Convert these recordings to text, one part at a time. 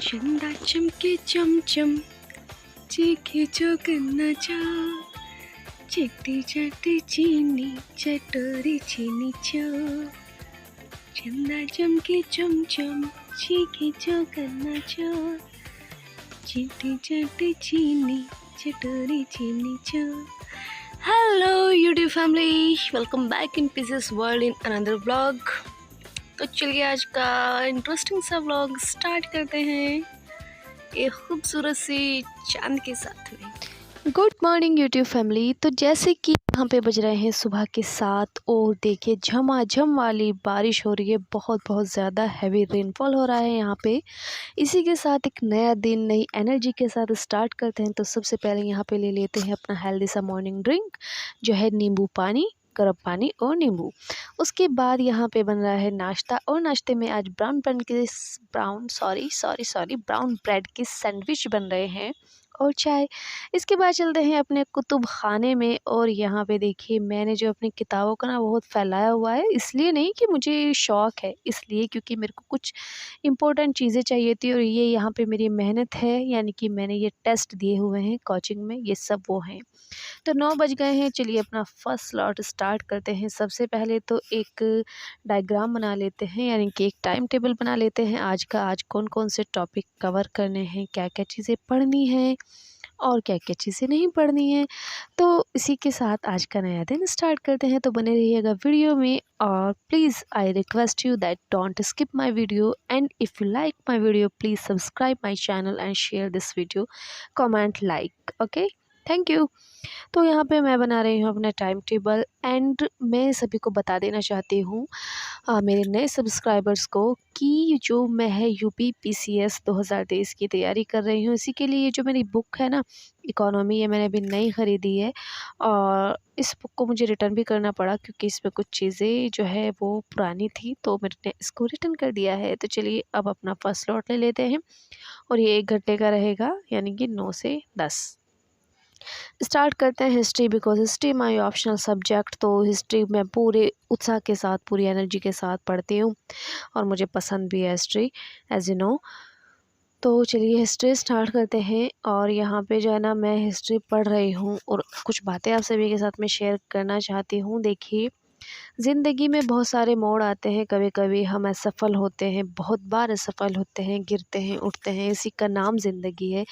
चंदा चमके चमचम, चीखे जो करना चाह, चिट्टी चट्टी चीनी चटोरी चीनी चो। चंदा चमके चमचम, चीखे जो करना चाह, चिट्टी चट्टी चीनी चटोरी चीनी चो। Hello YouTube family, welcome back in pieces world in another vlog. तो चलिए आज का इंटरेस्टिंग सा व्लॉग स्टार्ट करते हैं एक खूबसूरत सी चांद के साथ में। Good morning YouTube family. तो जैसे कि यहाँ पे बज रहे हैं सुबह के 7 और देखिए झमाझम वाली बारिश हो रही है, बहुत ज़्यादा हैवी रेनफॉल हो रहा है यहाँ पे। इसी के साथ एक नया दिन नई एनर्जी के साथ स्टार्ट करते हैं। तो सबसे पहले यहाँ पे ले लेते हैं अपना हेल्दी सा मॉर्निंग ड्रिंक जो है नींबू पानी, गर्म पानी और नींबू। उसके बाद यहाँ पे बन रहा है नाश्ता और नाश्ते में आज ब्राउन ब्रेड के सैंडविच बन रहे हैं और चाय। इसके बाद चलते हैं अपने कुतुब खाने में और यहाँ पे देखिए मैंने जो अपनी किताबों का ना बहुत फैलाया हुआ है, इसलिए नहीं कि मुझे शौक़ है, इसलिए क्योंकि मेरे को कुछ इम्पोर्टेंट चीज़ें चाहिए थी और ये यहाँ पे मेरी मेहनत है, यानी कि मैंने ये टेस्ट दिए हुए हैं कोचिंग में, ये सब वो हैं। तो 9 बज गए हैं, चलिए अपना फर्स्ट स्लॉट स्टार्ट करते हैं। सबसे पहले तो एक डायग्राम बना लेते हैं, यानी कि एक टाइम टेबल बना लेते हैं आज कौन कौन से टॉपिक कवर करने हैं, क्या क्या चीज़ें पढ़नी हैं और क्या क्या चीज़ें नहीं पढ़नी हैं। तो इसी के साथ आज का नया दिन स्टार्ट करते हैं। तो बने रहिएगा वीडियो में और please I request you that don't skip my video and if you like my video please subscribe my channel and share this video, comment like. Okay, thank you. तो यहाँ पे मैं बना रही हूँ अपना टाइम टेबल एंड मैं सभी को बता देना चाहती हूँ मेरे नए सब्सक्राइबर्स को कि जो मैं है यूपी पीसीएस 2023 की तैयारी कर रही हूँ। इसी के लिए जो मेरी बुक है ना इकोनॉमी, ये मैंने अभी नई ख़रीदी है और इस बुक को मुझे रिटर्न भी करना पड़ा क्योंकि इसमें कुछ चीज़ें जो है वो पुरानी थी, तो मैंने इसको रिटर्न कर दिया है। तो चलिए अब अपना फर्स्ट स्लॉट ले लेते हैं और ये 1 घंटे का रहेगा, यानी कि 9 से 10। स्टार्ट करते हैं history, because history my optional subject. तो हिस्ट्री मैं पूरे उत्साह के साथ पूरी एनर्जी के साथ पढ़ती हूँ और मुझे पसंद भी है हिस्ट्री, एज यू नो। तो चलिए हिस्ट्री स्टार्ट करते हैं और यहाँ पे जो है ना मैं हिस्ट्री पढ़ रही हूँ और कुछ बातें आप सभी के साथ में शेयर करना चाहती हूँ। देखिए ज़िंदगी में बहुत सारे मोड़ आते हैं, कभी कभी हम असफल होते हैं, बहुत बार असफल होते हैं, गिरते हैं उठते हैं, इसी का नाम ज़िंदगी है।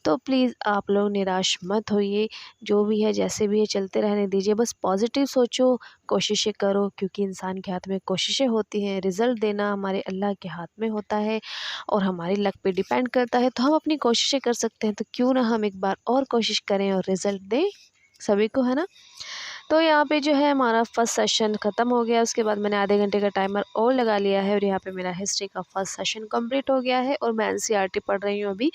तो प्लीज़ आप लोग निराश मत होइए, जो भी है जैसे भी है चलते रहने दीजिए, बस पॉजिटिव सोचो, कोशिशें करो, क्योंकि इंसान के हाथ में कोशिशें होती हैं, रिज़ल्ट देना हमारे अल्लाह के हाथ में होता है और हमारी लक पे डिपेंड करता है। तो हम अपनी कोशिशें कर सकते हैं, तो क्यों ना हम एक बार और कोशिश करें और रिज़ल्ट दें सभी को, है ना। तो यहाँ पे जो है हमारा फर्स्ट सेशन ख़त्म हो गया, उसके बाद मैंने आधे घंटे का टाइमर और लगा लिया है और यहाँ पे मेरा हिस्ट्री का फर्स्ट सेशन कंप्लीट हो गया है और मैं एनसीईआरटी पढ़ रही हूँ अभी,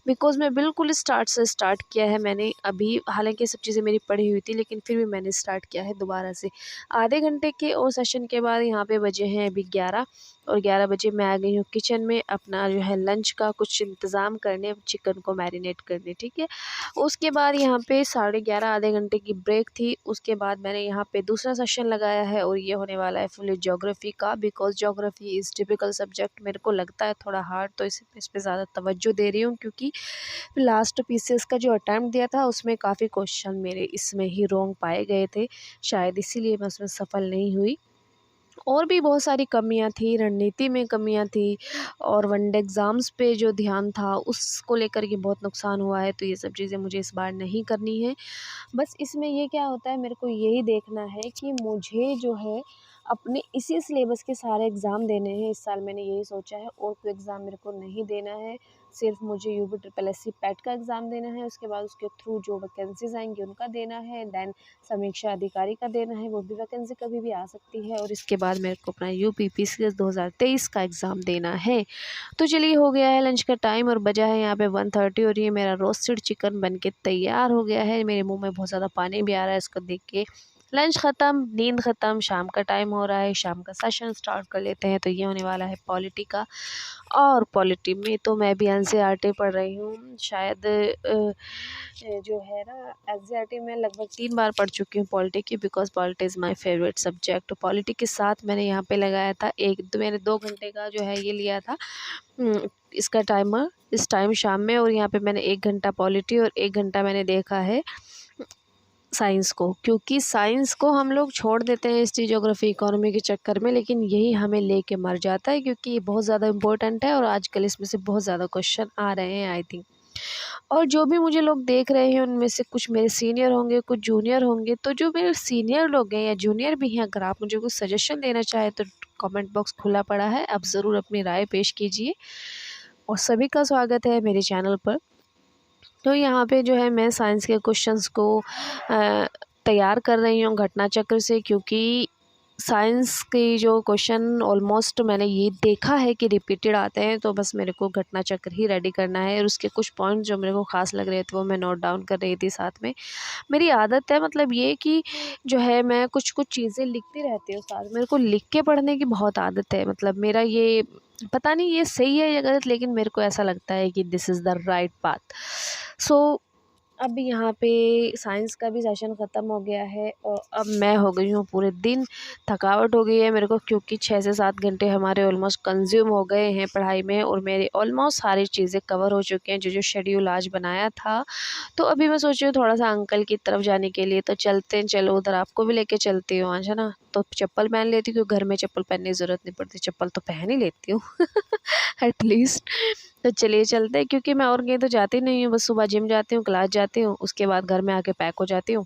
बिकॉज़ मैं बिल्कुल स्टार्ट से स्टार्ट किया है मैंने अभी। हालांकि सब चीज़ें मेरी पढ़ी हुई थी लेकिन फिर भी मैंने स्टार्ट किया है दोबारा से। आधे घंटे के और सेशन के बाद यहाँ पे बजे हैं अभी 11 और 11 बजे मैं आ गई हूँ किचन में अपना जो है लंच का कुछ इंतज़ाम करने, चिकन को मैरिनेट करने, ठीक है। उसके बाद यहाँ पे 11:30 आधे घंटे की ब्रेक थी। उसके बाद मैंने यहाँ पे दूसरा सेशन लगाया है और ये होने वाला है फुली ज्योग्राफी का, because geography is typical subject, मेरे को लगता है थोड़ा हार्ड, तो इस पे ज़्यादा तवज्जो दे रही हूँ क्योंकि लास्ट पीसीएस का जो अटैम्प्ट दिया था उसमें काफ़ी क्वेश्चन मेरे इसमें ही रॉन्ग पाए गए थे, शायद इसीलिए मैं उसमें सफल नहीं हुई। और भी बहुत सारी कमियां थी, रणनीति में कमियां थी और वनडे एग्ज़ाम्स पे जो ध्यान था उसको लेकर के बहुत नुकसान हुआ है। तो ये सब चीज़ें मुझे इस बार नहीं करनी है। बस इसमें ये क्या होता है, मेरे को यही देखना है कि मुझे जो है अपने इसी सिलेबस के सारे एग्ज़ाम देने हैं इस साल, मैंने यही सोचा है। और कोई एग्ज़ाम मेरे को नहीं देना है, सिर्फ मुझे यूपी ट्रिपल एससी पैट का एग्ज़ाम देना है। उसके बाद उसके थ्रू जो वैकेंसीज़ आएंगी उनका देना है, दैन समीक्षा अधिकारी का देना है, वो भी वैकेंसी कभी भी आ सकती है। और इसके बाद मेरे को अपना यूपी पीसीएस 2023 का एग्ज़ाम देना है। तो चलिए हो गया है लंच का टाइम और बजा है यहाँ पे 1:30 और ये मेरा रोस्टेड चिकन बन के तैयार हो गया है। मेरे मुंह में बहुत ज़्यादा पानी भी आ रहा है इसको देख के, लंच ख़त्म, नींद ख़त्म, शाम का टाइम हो रहा है, शाम का सेशन स्टार्ट कर लेते हैं। तो ये होने वाला है पॉलिटी का। और पॉलिटी में तो मैं भी एनसीईआरटी पढ़ रही हूँ। शायद जो है ना, एनसीईआरटी में लगभग 3 बार पढ़ चुकी हूँ पॉलिटी की, because polity is my favourite subject. Polity के साथ मैंने यहाँ पे लगाया था मैंने 2 घंटे का जो है ये लिया था इसका टाइमर, इस टाइम शाम में। और यहाँ पे मैंने 1 घंटा पॉलिटी और 1 घंटा मैंने देखा है साइंस को, क्योंकि साइंस को हम लोग छोड़ देते हैं हिस्ट्री, ज्योग्राफी, इकोनॉमी के चक्कर में, लेकिन यही हमें लेके मर जाता है, क्योंकि ये बहुत ज़्यादा इम्पोर्टेंट है और आजकल इसमें से बहुत ज़्यादा क्वेश्चन आ रहे हैं आई थिंक। और जो भी मुझे लोग देख रहे हैं उनमें से कुछ मेरे सीनियर होंगे, कुछ जूनियर होंगे। तो जो मेरे सीनियर लोग हैं या जूनियर भी हैं, अगर आप मुझे कुछ सजेशन देना चाहें तो कमेंट बॉक्स खुला पड़ा है, आप ज़रूर अपनी राय पेश कीजिए। और सभी का स्वागत है मेरे चैनल पर। तो यहाँ पे जो है मैं साइंस के क्वेश्चंस को तैयार कर रही हूँ घटना चक्र से, क्योंकि साइंस के जो क्वेश्चन ऑलमोस्ट मैंने ये देखा है कि रिपीटेड आते हैं। तो बस मेरे को घटना चक्र ही रेडी करना है, और उसके कुछ पॉइंट जो मेरे को ख़ास लग रहे थे वो मैं नोट डाउन कर रही थी साथ में। मेरी आदत है, मतलब ये कि जो है मैं कुछ कुछ चीज़ें लिखती रहती हूँ साथ में। मेरे को लिख के पढ़ने की बहुत आदत है, मतलब मेरा ये पता नहीं ये सही है या गलत, लेकिन मेरे को ऐसा लगता है कि this is the right path. So अब यहाँ पे साइंस का भी सेशन ख़त्म हो गया है और अब मैं हो गई हूँ पूरे दिन, थकावट हो गई है मेरे को, क्योंकि 6 से 7 घंटे हमारे ऑलमोस्ट कंज्यूम हो गए हैं पढ़ाई में, और मेरे ऑलमोस्ट सारी चीज़ें कवर हो चुकी हैं जो जो शेड्यूल आज बनाया था। तो अभी मैं सोच रही हूँ थोड़ा-सा अंकल की तरफ जाने के लिए, तो चलते हैं, चलो उधर आपको भी लेके चलती हूँ आज, है ना? तो चप्पल पहन लेती हूँ, क्योंकि घर में चप्पल पहनने की ज़रूरत नहीं पड़ती, चप्पल तो पहन ही लेती हूँ एटलीस्ट। तो चलिए चलते हैं, क्योंकि मैं और कहीं तो जाती नहीं हूँ, बस सुबह जिम जाती हूँ, क्लास जाती हूँ, उसके बाद घर में आके पैक हो जाती हूँ।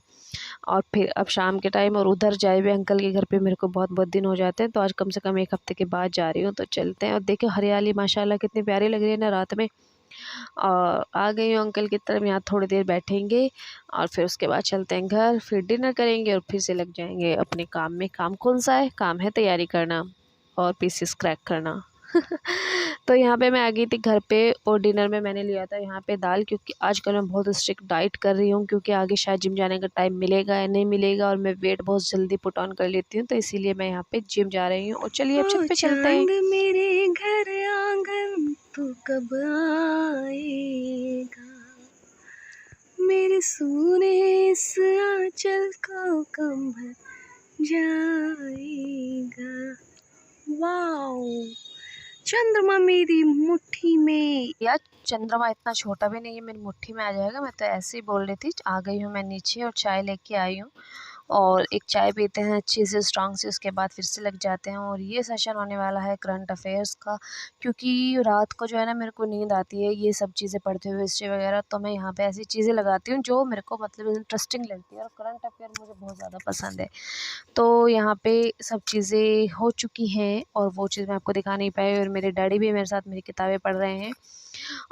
और फिर अब शाम के टाइम और उधर जाए हुए अंकल के घर पे मेरे को बहुत-बहुत दिन हो जाते हैं, तो आज कम से कम 1 हफ़्ते के बाद जा रही हूँ। तो चलते हैं और देखिए हरियाली माशाल्लाह कितनी प्यारी लग रही है ना रात में। और आ गई हूँ अंकल की तरफ, यहाँ थोड़ी देर बैठेंगे और फिर उसके बाद चलते हैं घर, फिर डिनर करेंगे और फिर से लग जाएँगे अपने काम में। काम कौन-सा है? काम है तैयारी करना और पीसेस क्रैक करना। तो यहाँ पे मैं आ गई थी घर पे, और डिनर में मैंने लिया था यहाँ पे दाल, क्योंकि आजकल मैं बहुत स्ट्रिक्ट डाइट कर रही हूँ, क्योंकि आगे शायद जिम जाने का टाइम मिलेगा या नहीं मिलेगा, और मैं वेट बहुत जल्दी पुट ऑन कर लेती हूँ, तो इसीलिए मैं यहाँ पे जिम जा रही हूँ। और चलिए अब छत ओ पे चलते हैं। चांद मेरे घर आंगन तू कब आएगा, मेरे सोने इस आंचल को कब भर जाएगा। वाओ, चंद्रमा मेरी मुट्ठी में। यार चंद्रमा इतना छोटा भी नहीं है, मेरी मुट्ठी में आ जाएगा। मैं तो ऐसे ही बोल रही थी। आ गई हूँ मैं नीचे और चाय लेके आई हूँ, और एक चाय पीते हैं अच्छी से स्ट्रॉन्ग सी, उसके बाद फिर से लग जाते हैं। और ये सेशन होने वाला है करंट अफेयर्स का, क्योंकि रात को जो है ना मेरे को नींद आती है ये सब चीज़ें पढ़ते हुए, हिस्ट्री वगैरह। तो मैं यहाँ पे ऐसी चीज़ें लगाती हूँ जो मेरे को मतलब इंटरेस्टिंग लगती है, और करंट अफेयर मुझे बहुत ज़्यादा पसंद है। तो यहाँ पे सब चीज़ें हो चुकी हैं, और वो चीज़ मैं आपको दिखा नहीं पाई, और मेरे डैडी भी मेरे साथ मेरी किताबें पढ़ रहे हैं।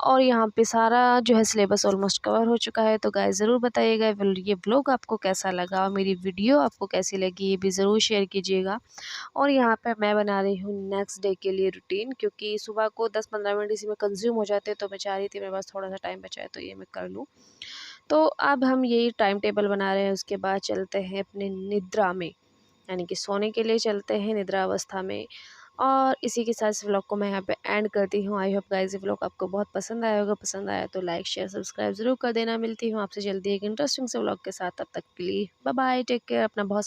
और यहाँ पे सारा जो है सिलेबस ऑलमोस्ट कवर हो चुका है। तो गाइस ज़रूर बताइएगा ये व्लॉग आपको कैसा लगा, और मेरी वीडियो आपको कैसी लगी, ये भी ज़रूर शेयर कीजिएगा। और यहाँ पे मैं बना रही हूँ नेक्स्ट डे के लिए रूटीन, क्योंकि सुबह को 10-15 मिनट इसी में कंज्यूम हो जाते हैं, तो मैं चाह रही थी मेरे पास थोड़ा सा टाइम बचा है तो ये मैं कर लूँ। तो अब हम यही टाइम टेबल बना रहे हैं, उसके बाद चलते हैं अपने निद्रा में, यानी कि सोने के लिए चलते हैं निद्रा अवस्था में। और इसी के साथ इस व्लॉग को मैं यहाँ पे एंड करती हूँ। आई होप गाइस ये व्लॉग आपको बहुत पसंद आया होगा। पसंद आया तो लाइक शेयर सब्सक्राइब ज़रूर कर देना। मिलती हूँ आपसे जल्दी एक इंटरेस्टिंग से व्लॉग के साथ, तब तक के लिए बाय बाय, टेक केयर, अपना बहुत सारा